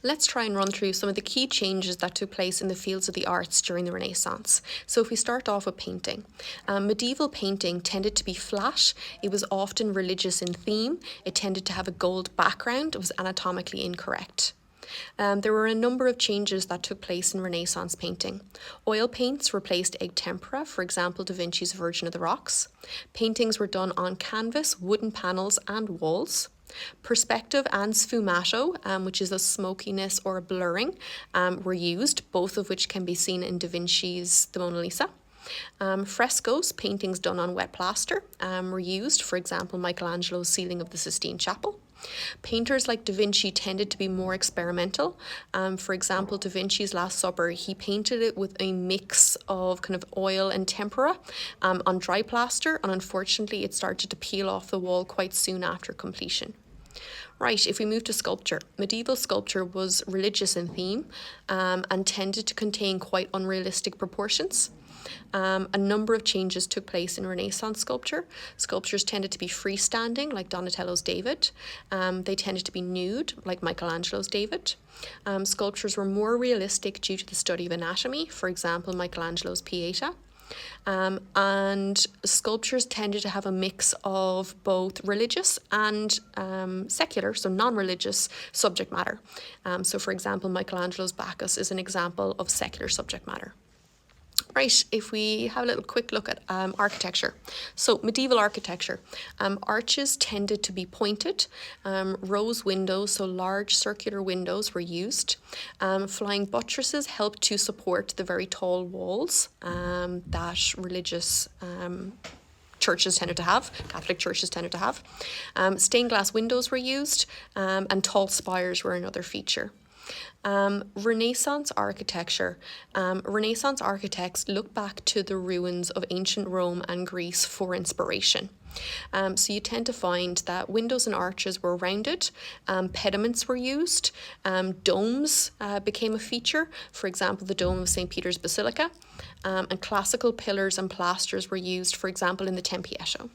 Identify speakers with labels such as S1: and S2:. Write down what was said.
S1: Let's try and run through some of the key changes that took place in the fields of the arts during the Renaissance. So if we start off with painting, medieval painting tended to be flat. It was often religious in theme. It tended to have a gold background. It was anatomically incorrect. There were a number of changes that took place in Renaissance painting. Oil paints replaced egg tempera, for example, Da Vinci's Virgin of the Rocks. Paintings were done on canvas, wooden panels, and walls. Perspective and sfumato, which is a smokiness or a blurring, were used, both of which can be seen in Da Vinci's The Mona Lisa. Frescoes, paintings done on wet plaster, were used, for example, Michelangelo's ceiling of the Sistine Chapel. Painters like Da Vinci tended to be more experimental. For example, Da Vinci's Last Supper, he painted it with a mix of kind of oil and tempera on dry plaster, and unfortunately it started to peel off the wall quite soon after completion. Right, if we move to sculpture, medieval sculpture was religious in theme and tended to contain quite unrealistic proportions. A number of changes took place in Renaissance sculpture. Sculptures tended to be freestanding, like Donatello's David. They tended to be nude, like Michelangelo's David. Sculptures were more realistic due to the study of anatomy, for example, Michelangelo's Pieta. And sculptures tended to have a mix of both religious and secular, so non-religious subject matter. So for example, Michelangelo's Bacchus is an example of secular subject matter. Right, if we have a little quick look at architecture. So medieval architecture, arches tended to be pointed, rose windows, so large circular windows were used. Flying buttresses helped to support the very tall walls that religious churches tended to have, Catholic churches tended to have. Stained glass windows were used, and tall spires were another feature. Renaissance architecture. Renaissance architects look back to the ruins of ancient Rome and Greece for inspiration. So you tend to find that windows and arches were rounded, pediments were used, domes became a feature, for example, the dome of St. Peter's Basilica, and classical pillars and plasters were used, for example, in the Tempietto.